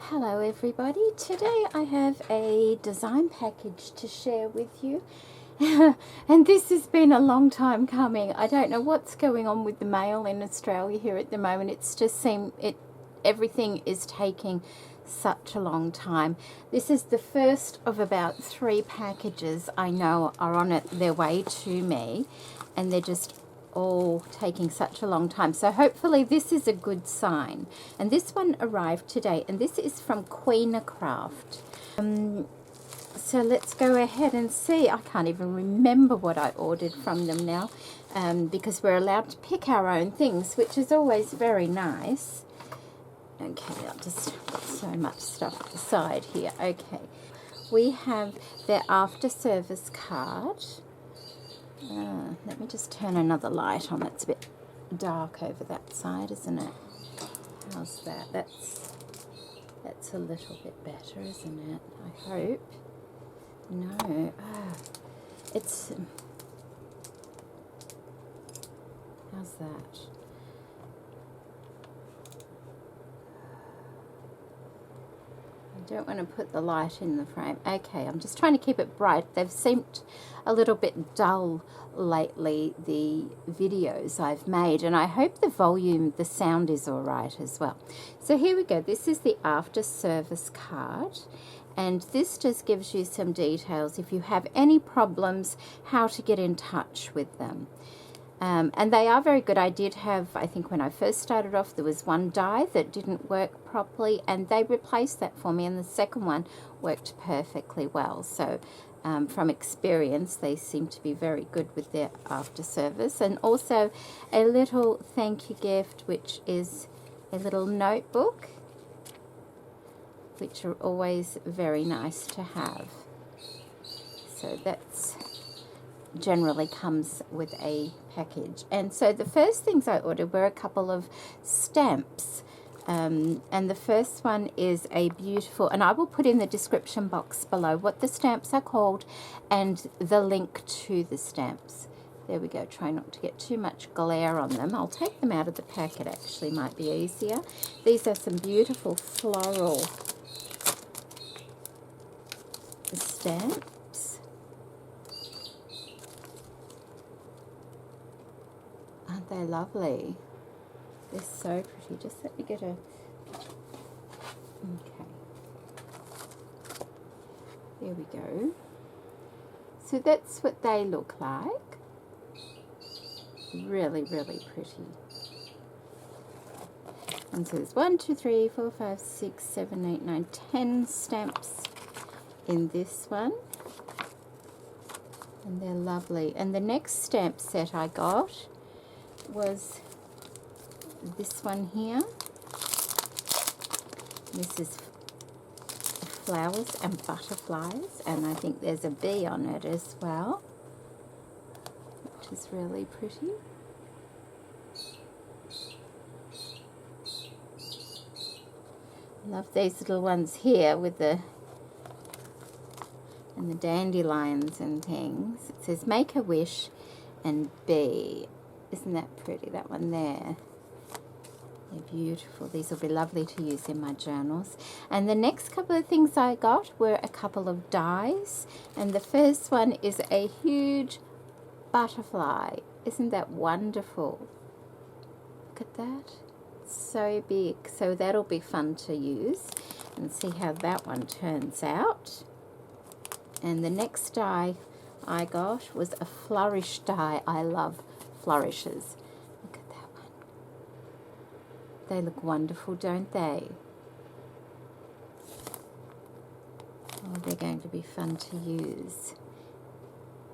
Hello everybody, today I have a design package to share with you and this has been a long time coming. I don't know what's going on with the mail in Australia here at the moment. It's just everything is taking such a long time. This is the first of about 3 packages I know are on their way to me, and they're just all taking such a long time. So hopefully this is a good sign. And this one arrived today, and this is from Queenacraft. So let's go ahead and see. I can't even remember what I ordered from them now, because we're allowed to pick our own things, which is always very nice. Okay, I'll just put so much stuff aside here. Okay, we have their after service card. Let me just turn another light on. It's a bit dark over that side, isn't it? How's that? That's a little bit better, isn't it? I hope. No. It's... How's that? I don't want to put the light in the frame. Okay, I'm just trying to keep it bright. They've seemed a little bit dull lately, the videos I've made, and I hope the sound is all right as well. So here we go. This is the after service card, and this just gives you some details if you have any problems, how to get in touch with them. And they are very good. I did have, I think when I first started off, there was one die that didn't work properly, and they replaced that for me, and the second one worked perfectly well. So from experience, they seem to be very good with their after service. And also a little thank you gift, which is a little notebook, which are always very nice to have. So that's generally comes with a package. And so the first things I ordered were a couple of stamps, and the first one is a beautiful, and I will put in the description box below what the stamps are called and the link to the stamps. There we go. Try not to get too much glare on them. I'll take them out of the packet, actually might be easier. These are some beautiful floral stamps. Aren't they lovely? They're so pretty. Just let me get a... Okay. There we go. So that's what they look like. Really, really pretty. And so there's 1, 2, 3, 4, 5, 6, 7, 8, 9, 10 stamps in this one. And they're lovely. And the next stamp set I got was this one here. This is flowers and butterflies, and I think there's a bee on it as well, which is really pretty. I love these little ones here with the dandelions and things. It says make a wish and bee. Isn't that pretty, that one there? They're beautiful. These will be lovely to use in my journals. And the next couple of things I got were a couple of dies. And the first one is a huge butterfly. Isn't that wonderful? Look at that. It's so big. So that'll be fun to use. And see how that one turns out. And the next die I got was a Flourish Die. I love flourishes. Look at that one. They look wonderful, don't they? Oh, they're going to be fun to use.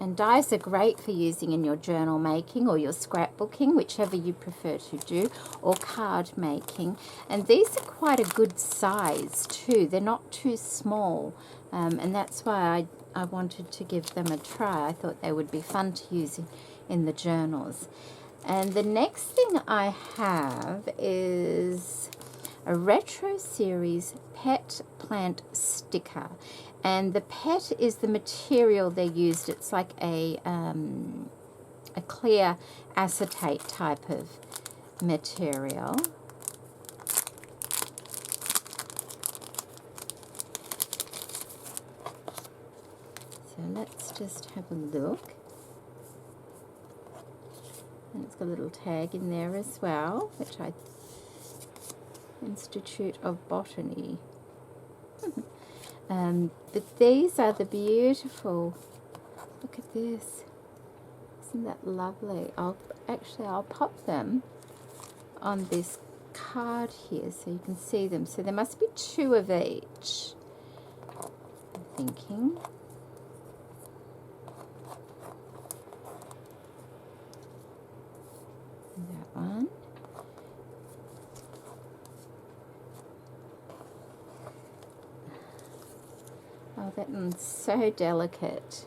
And dies are great for using in your journal making or your scrapbooking, whichever you prefer to do, or card making. And these are quite a good size too. They're not too small, and that's why I wanted to give them a try. I thought they would be fun to use in the journals. And the next thing I have is a retro series pet plant sticker, and the pet is the material they used. It's like a clear acetate type of material. let's just have a look. And it's got a little tag in there as well, which I Institute of Botany. But these are the beautiful. Look at this. Isn't that lovely? I'll pop them on this card here so you can see them. So there must be 2 of each, I'm thinking. That one. Oh, that one's so delicate.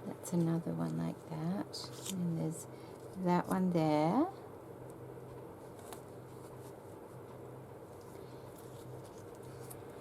That's another one like that. And there's that one there.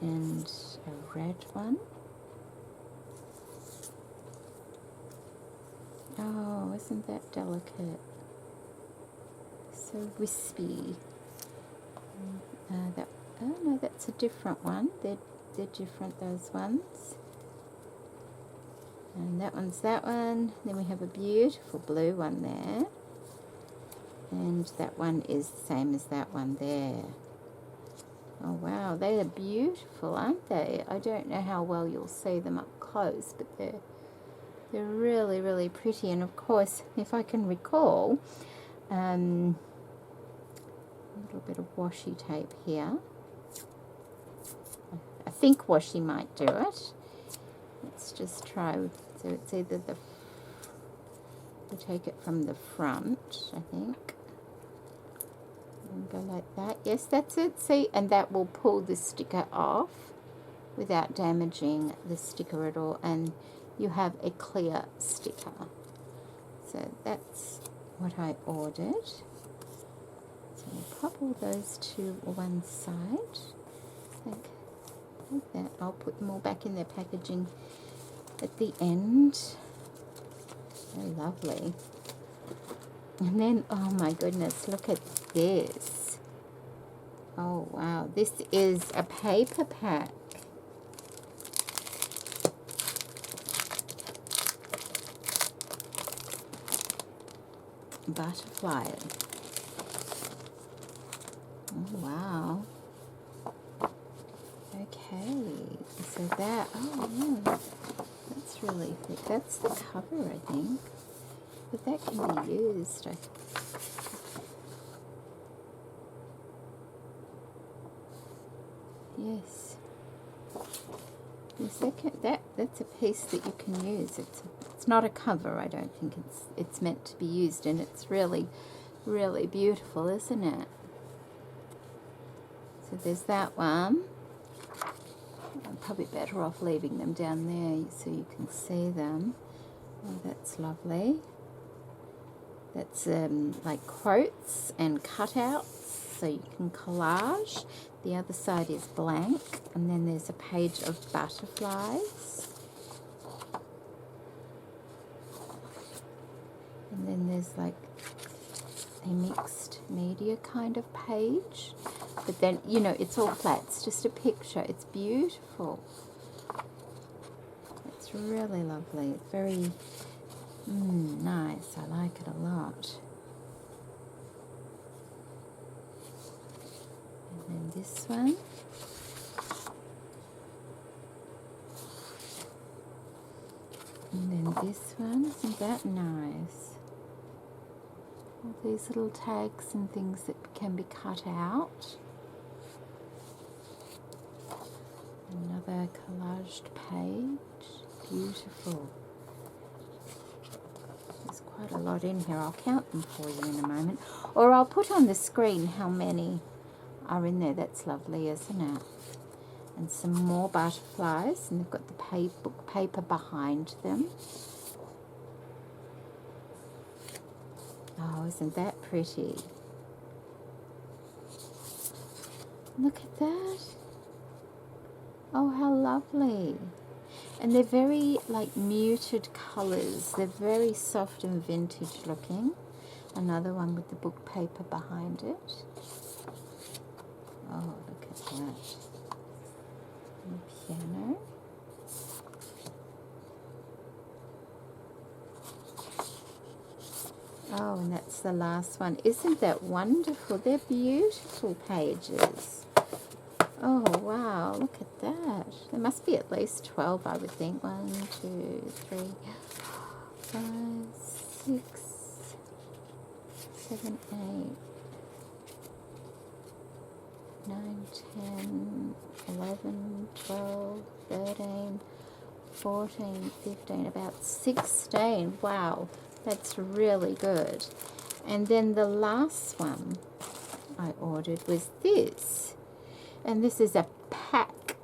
And a red one. Oh, isn't that delicate? So wispy. Oh no, that's a different one. They're different, those ones. And that one's that one. Then we have a beautiful blue one there. And that one is the same as that one there. Oh wow, they are beautiful, aren't they? I don't know how well you'll see them up close, but they're really, really pretty. And of course, if I can recall, a little bit of washi tape here. I think washi might do it. Let's just try. So it's either we take it from the front, I think. And go like that. Yes, that's it. See, and that will pull the sticker off without damaging the sticker at all. And you have a clear sticker. So that's what I ordered. So we'll pop all those to one side. Like that. I'll put them all back in their packaging at the end. Very lovely. And then, oh my goodness, look at this. Oh wow, this is a paper pack. Butterfly. Oh wow. Okay, so that, oh yeah, that's really thick. That's the cover, I think. But that can be used. Yes. Yes, that's a piece that you can use. It's not a cover. I don't think it's meant to be used, and it's really, really beautiful, isn't it? So there's that one. I'm probably better off leaving them down there so you can see them. Oh, that's lovely. That's like quotes and cutouts, so you can collage. The other side is blank, and then there's a page of butterflies. And then there's like a mixed media kind of page. But then, you know, it's all flat. It's just a picture. It's beautiful. It's really lovely. It's very nice. I like it a lot. And then this one. And then this one. Isn't that nice? All these little tags and things that can be cut out. Another collaged page. Beautiful. There's quite a lot in here. I'll count them for you in a moment. Or I'll put on the screen how many are in there. That's lovely, isn't it? And some more butterflies. And they've got the book paper behind them. Oh, isn't that pretty? Look at that. Oh, how lovely. And they're very, like, muted colours. They're very soft and vintage looking. Another one with the book paper behind it. Oh, look at that. And piano. that's the last one. Isn't that wonderful? They're beautiful pages. Oh, wow, look at that. There must be at least 12, I would think. 1, 2, 3, 5, 6, 7, 8, 9, 10, 11, 12, 13, 14, 15, about 16. Wow, that's really good. And then the last one I ordered was this. And this is a pack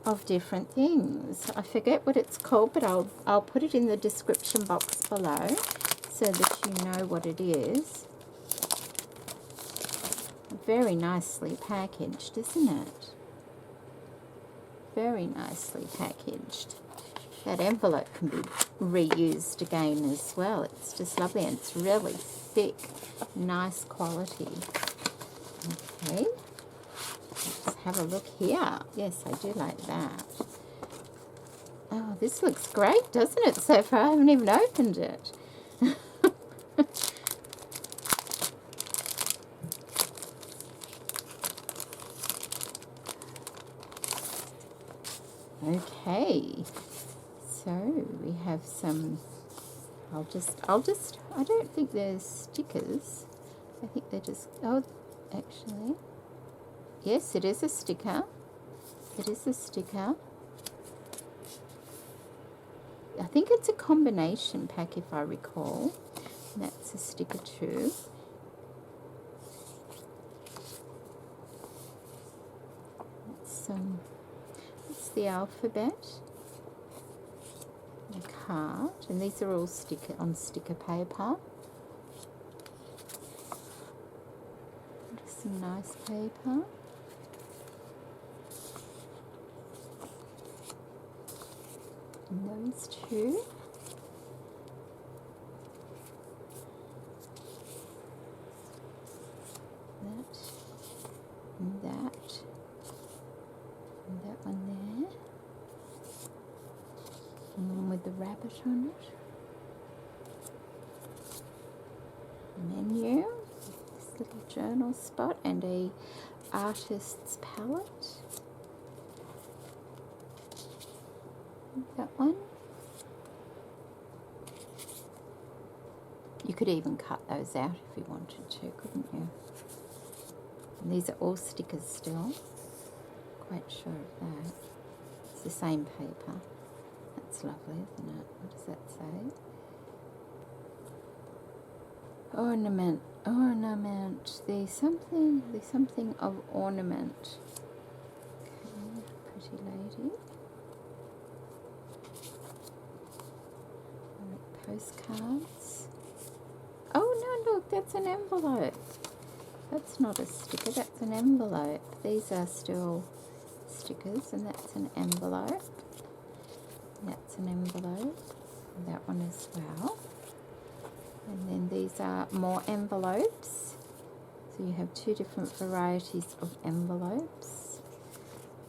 of different things. I forget what it's called, but I'll put it in the description box below so that you know what it is. Very nicely packaged, isn't it? Very nicely packaged. That envelope can be reused again as well. It's just lovely, and it's really thick, nice quality. Okay, let's have a look here. Yes, I do like that. Oh, this looks great, doesn't it? So far, I haven't even opened it. Okay, so we have some, I don't think there's stickers. I think they're just, oh, actually, yes, it is a sticker. It is a sticker. I think it's a combination pack, if I recall. And that's a sticker too. It's the alphabet, a card, and these are all on sticker paper. Just some nice paper. And those two. That and that. And that one there. And one with the rabbit on it. Menu. This little journal spot and a artist's palette. That one. You could even cut those out if you wanted to, couldn't you? And these are all stickers still. Quite sure of that. It's the same paper. That's lovely, isn't it? What does that say? Ornament, ornament. There's something of ornament. Okay, pretty lady. Postcards. Oh no, look, that's an envelope. That's not a sticker, that's an envelope. These are still stickers, and that's an envelope. That's an envelope. And that one as well. And then these are more envelopes. So you have two different varieties of envelopes.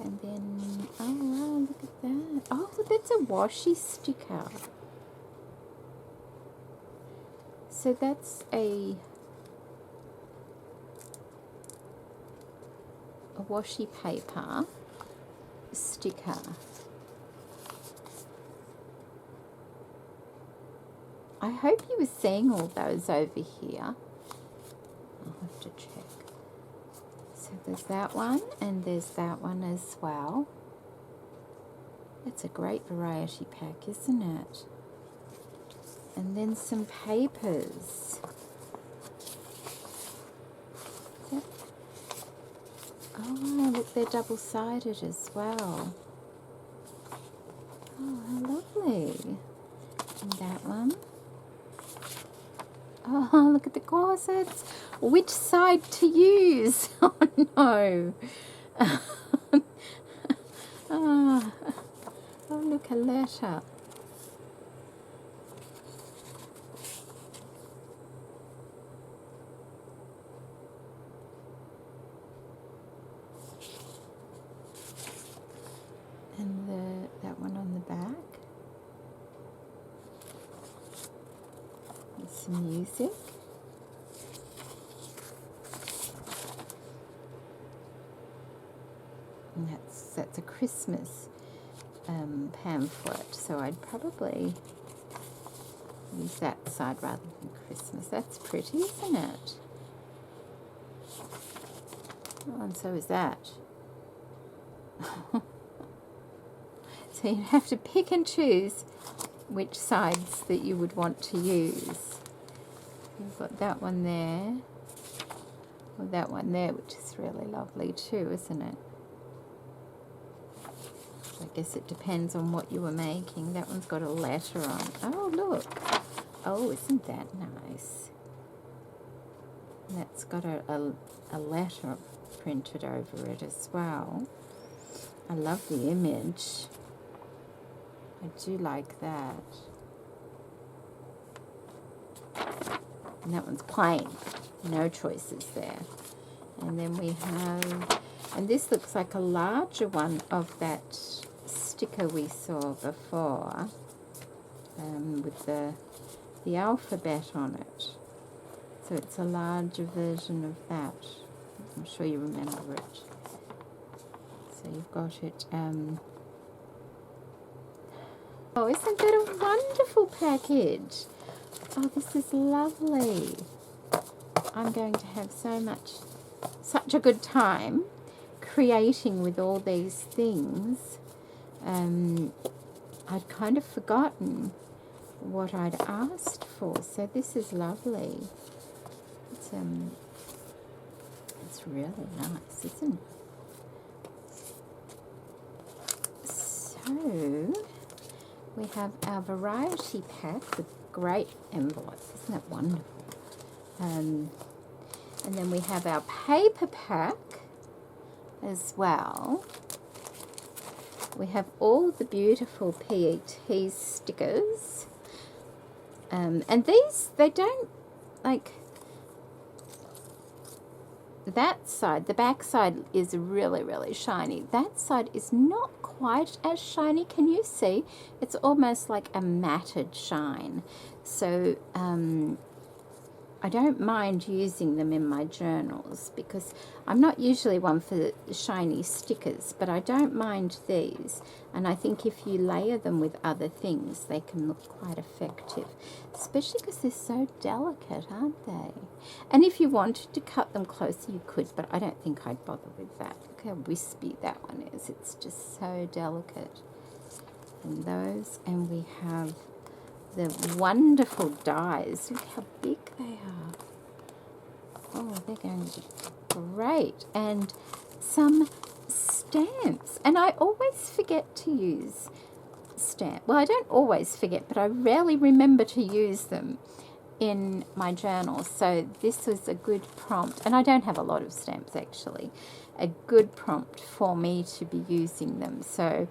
And then, oh wow, look at that. Oh, that's a washi sticker. So that's a washi paper sticker. I hope you were seeing all those over here. I'll have to check. So there's that one, and there's that one as well. It's a great variety pack, isn't it? And then some papers. Oh, look, they're double-sided as well. Oh, how lovely. And that one. Oh, look at the corsets. Which side to use? Oh, no. Oh, look, a letter. And that one on the back. With some music. And that's a Christmas pamphlet, so I'd probably use that side rather than Christmas. That's pretty, isn't it? Oh, and so is that. So you'd have to pick and choose which sides that you would want to use. You've got that one there, or that one there, which is really lovely too, isn't it? I guess it depends on what you were making. That one's got a letter on. Oh, look. Oh, isn't that nice? And that's got a letter printed over it as well. I love the image. I do like that. And that one's plain. No choices there. And then we have, and this looks like a larger one of that sticker we saw before, with the alphabet on it. So it's a larger version of that. I'm sure you remember it. So you've got it. Oh, isn't that a wonderful package? Oh, this is lovely. I'm going to have such a good time creating with all these things. I'd kind of forgotten what I'd asked for, so this is lovely. It's really nice, isn't it? So we have our variety pack with great envelopes. Isn't that wonderful? And then we have our paper pack as well. We have all the beautiful PET stickers. And these, they don't, like, that side, the back side is really, really shiny. That side is not quite as shiny. Can you see? It's almost like a matted shine. So I don't mind using them in my journals because I'm not usually one for shiny stickers, but I don't mind these. And I think if you layer them with other things, they can look quite effective, especially because they're so delicate, aren't they? And if you wanted to cut them closer, you could, but I don't think I'd bother with that. Look how wispy that one is. It's just so delicate. And those, and we have the wonderful dies. Look how big they are. Oh, they're going to be great. And some stamps. And I always forget to use stamps. Well, I don't always forget, but I rarely remember to use them in my journal. So this was a good prompt. And I don't have a lot of stamps, actually. A good prompt for me to be using them. So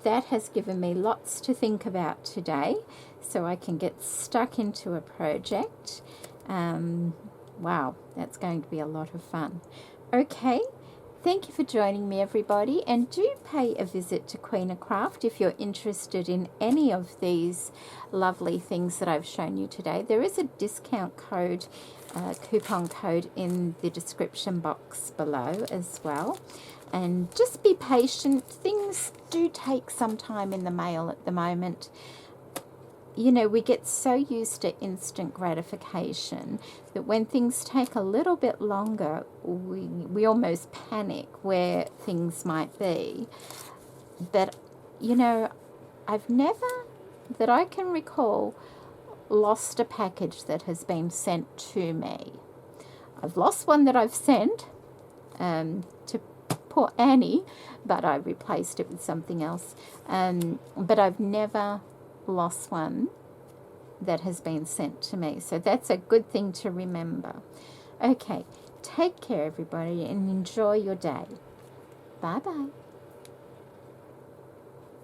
that has given me lots to think about today, so I can get stuck into a project. Wow, that's going to be a lot of fun. Okay, thank you for joining me, everybody, and do pay a visit to Queenacraft if you're interested in any of these lovely things that I've shown you today. There is a discount code, coupon code in the description box below as well. And just be patient. Things do take some time in the mail at the moment. You know, we get so used to instant gratification that when things take a little bit longer, we almost panic where things might be. But, you know, I've never, that I can recall, lost a package that has been sent to me. I've lost one that I've sent to poor Annie, but I replaced it with something else. But I've never lost one that has been sent to me. So that's a good thing to remember. Okay, take care, everybody, and enjoy your day. Bye-bye.